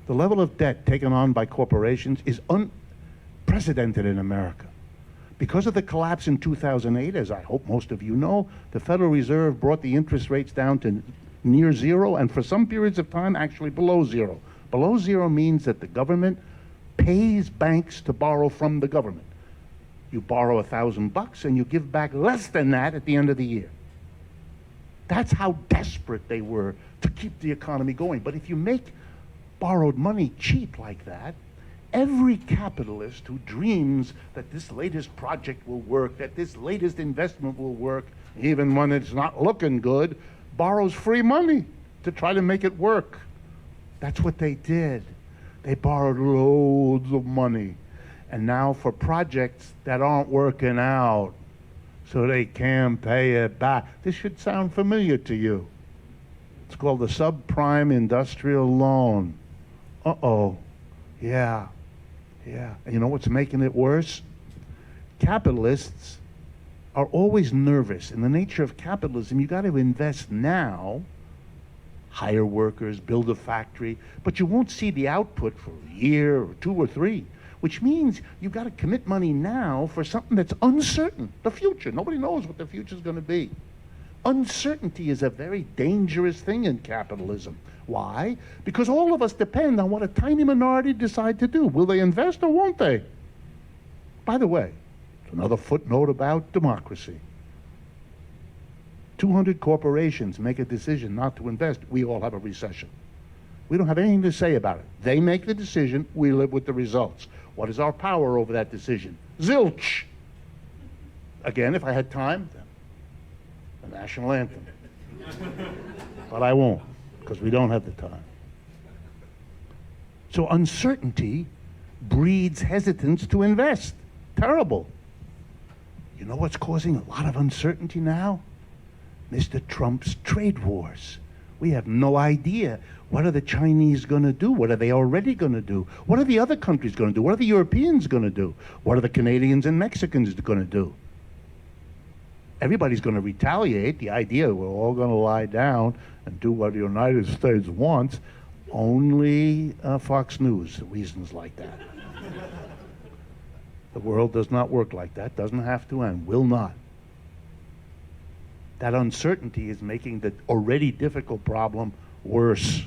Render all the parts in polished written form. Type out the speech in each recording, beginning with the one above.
The level of debt taken on by corporations is unprecedented in America. Because of the collapse in 2008, as I hope most of you know, the Federal Reserve brought the interest rates down to near zero, and for some periods of time, actually below zero. Below zero means that the government pays banks to borrow from the government. You borrow $1,000 and you give back less than that at the end of the year. That's how desperate they were to keep the economy going. But if you make borrowed money cheap like that, every capitalist who dreams that this latest project will work, that this latest investment will work, even when it's not looking good, borrows free money to try to make it work. That's what they did. They borrowed loads of money. And now for projects that aren't working out, so they can't pay it back. This should sound familiar to you. It's called the subprime industrial loan. Uh-oh. Yeah. Yeah. And you know what's making it worse? Capitalists are always nervous. In the nature of capitalism, you got to invest now, hire workers, build a factory, but you won't see the output for a year or 2 or 3, which means you've got to commit money now for something that's uncertain, the future. Nobody knows what the future is going to be. Uncertainty is a very dangerous thing in capitalism. Why? Because all of us depend on what a tiny minority decide to do. Will they invest or won't they? By the way, another footnote about democracy. 200 corporations make a decision not to invest. We all have a recession. We don't have anything to say about it. They make the decision, we live with the results. What is our power over that decision? Zilch. Again, if I had time, the national anthem. But I won't, because we don't have the time. So uncertainty breeds hesitance to invest. Terrible. You know what's causing a lot of uncertainty now? Mr. Trump's trade wars. We have no idea. What are the Chinese going to do? What are they already going to do? What are the other countries going to do? What are the Europeans going to do? What are the Canadians and Mexicans going to do? Everybody's going to retaliate. The idea we're all going to lie down and do what the United States wants. Only Fox News reasons like that. The world does not work like that. Doesn't have to and will not. That uncertainty is making the already difficult problem worse.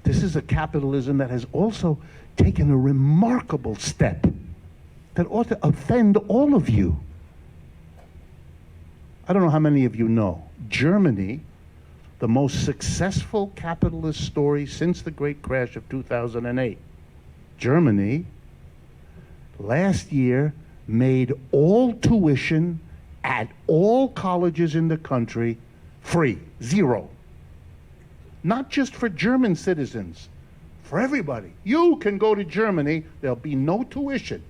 This is a capitalism that has also taken a remarkable step that ought to offend all of you. I don't know how many of you know. Germany, the most successful capitalist story since the great crash of 2008. Germany, last year, made all tuition at all colleges in the country free, zero. Not just for German citizens, for everybody. You can go to Germany, there'll be no tuition.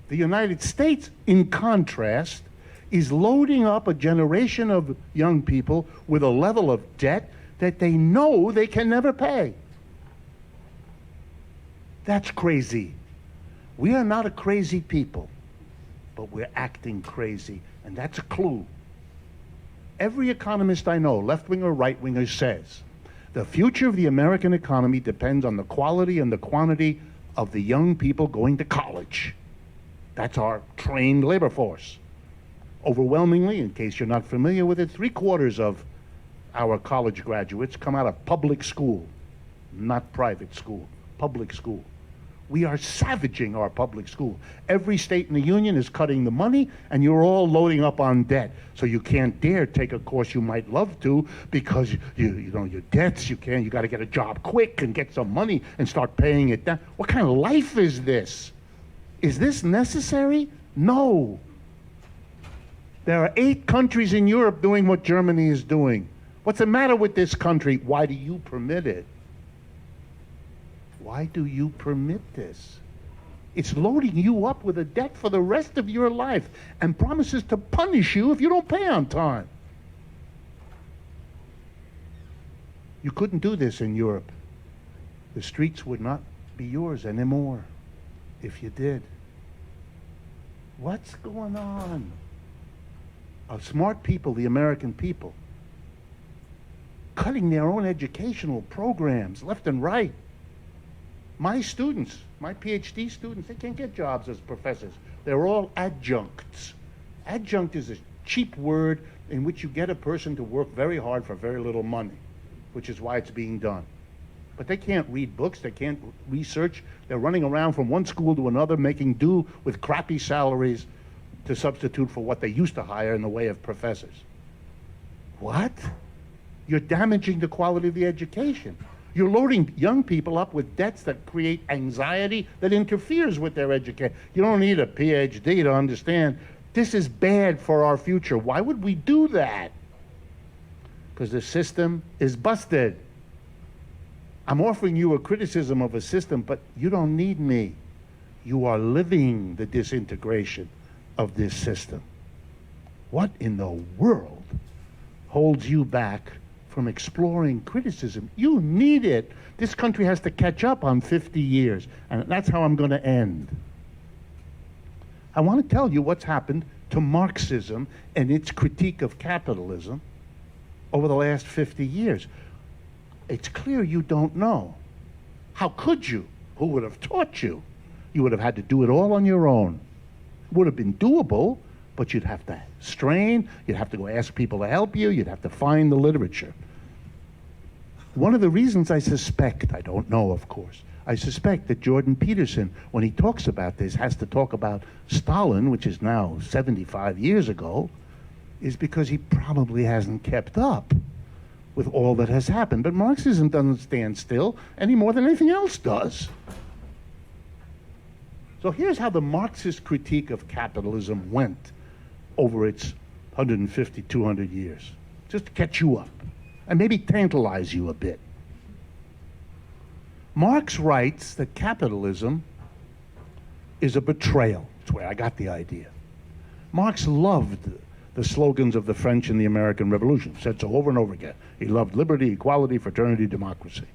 The United States, in contrast, is loading up a generation of young people with a level of debt that they know they can never pay. That's crazy. We are not a crazy people, but we're acting crazy, and that's a clue. Every economist I know, left-winger or right-winger, says the future of the American economy depends on the quality and the quantity of the young people going to college. That's our trained labor force. Overwhelmingly, in case you're not familiar with it, 3/4 of our college graduates come out of public school, not private school, public school. We are savaging our public school. Every state in the union is cutting the money, and you're all loading up on debt. So you can't dare take a course you might love to because you know your debts. You got to get a job quick and get some money and start paying it down. What kind of life is this? Is this necessary? No. There are 8 countries in Europe doing what Germany is doing. What's the matter with this country? Why do you permit it? Why do you permit this? It's loading you up with a debt for the rest of your life and promises to punish you if you don't pay on time. You couldn't do this in Europe. The streets would not be yours anymore if you did. What's going on? Smart people, the American people, cutting their own educational programs left and right. My students, my PhD students, they can't get jobs as professors. They're all adjuncts. Adjunct is a cheap word in which you get a person to work very hard for very little money, which is why it's being done. But they can't read books, they can't research. They're running around from one school to another, making do with crappy salaries to substitute for what they used to hire in the way of professors. What? You're damaging the quality of the education. You're loading young people up with debts that create anxiety that interferes with their education. You don't need a PhD to understand this is bad for our future. Why would we do that? Because the system is busted. I'm offering you a criticism of a system, but you don't need me. You are living the disintegration of this system. What in the world holds you back from exploring criticism? You need it. This country has to catch up on 50 years, and that's how I'm going to end. I want to tell you what's happened to Marxism and its critique of capitalism over the last 50 years. It's clear you don't know. How could you? Who would have taught you? You would have had to do it all on your own. It would have been doable, but you'd have to strain, you'd have to go ask people to help you, you'd have to find the literature. One of the reasons I suspect, I don't know of course, I suspect that Jordan Peterson, when he talks about this, has to talk about Stalin, which is now 75 years ago, is because he probably hasn't kept up with all that has happened. But Marxism doesn't stand still any more than anything else does. So here's how the Marxist critique of capitalism went over its 150, 200 years, just to catch you up and maybe tantalize you a bit. Marx writes that capitalism is a betrayal. That's where I got the idea. Marx loved the slogans of the French and the American Revolution, said so over and over again. He loved liberty, equality, fraternity, democracy.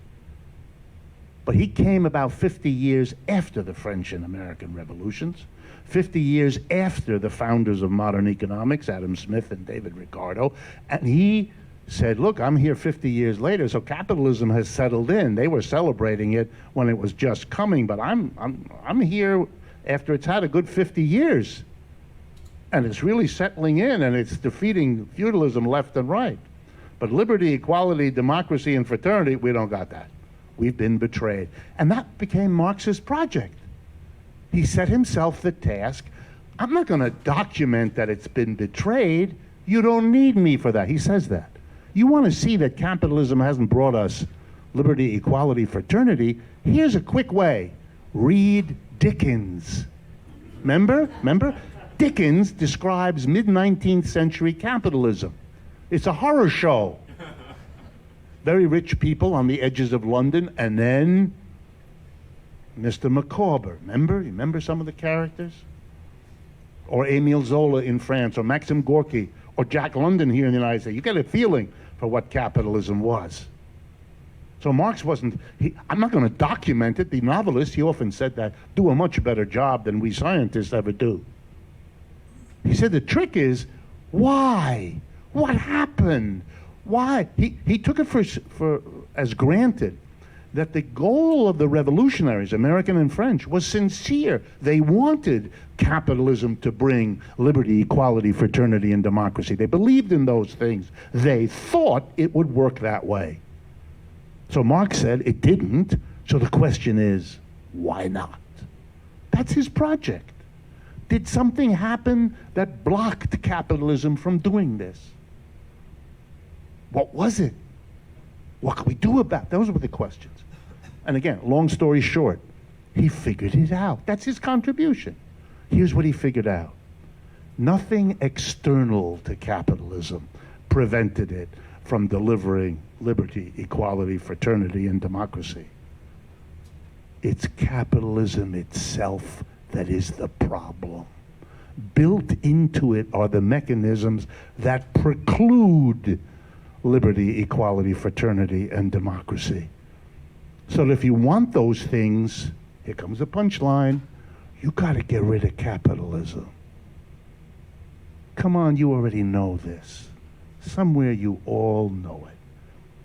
But he came about 50 years after the French and American revolutions, 50 years after the founders of modern economics, Adam Smith and David Ricardo, and he said, look, I'm here 50 years later, so capitalism has settled in. They were celebrating it when it was just coming, but I'm here after it's had a good 50 years. And it's really settling in, and it's defeating feudalism left and right. But liberty, equality, democracy, and fraternity, we don't got that. We've been betrayed. And that became Marx's project. He set himself the task, I'm not going to document that it's been betrayed. You don't need me for that. He says that. You want to see that capitalism hasn't brought us liberty, equality, fraternity? Here's a quick way. Read Dickens. Remember? Dickens describes mid-19th century capitalism. It's a horror show. Very rich people on the edges of London, and then Mr. Micawber. Remember some of the characters? Or Émile Zola in France, or Maxim Gorky, or Jack London here in the United States. You get a feeling for what capitalism was. So Marx wasn't, I'm not going to document it. The novelist, he often said that, do a much better job than we scientists ever do. He said the trick is, why? What happened? Why? He took it for as granted that the goal of the revolutionaries, American and French, was sincere. They wanted capitalism to bring liberty, equality, fraternity, and democracy. They believed in those things. They thought it would work that way. So Marx said it didn't, so the question is, why not? That's his project. Did something happen that blocked capitalism from doing this? What was it? What can we do about it? Those were the questions. And again, long story short, he figured it out. That's his contribution. Here's what he figured out. Nothing external to capitalism prevented it from delivering liberty, equality, fraternity, and democracy. It's capitalism itself that is the problem. Built into it are the mechanisms that preclude liberty, equality, fraternity, and democracy. So that if you want those things, here comes the punchline, you got to get rid of capitalism. Come on, you already know this. Somewhere you all know it.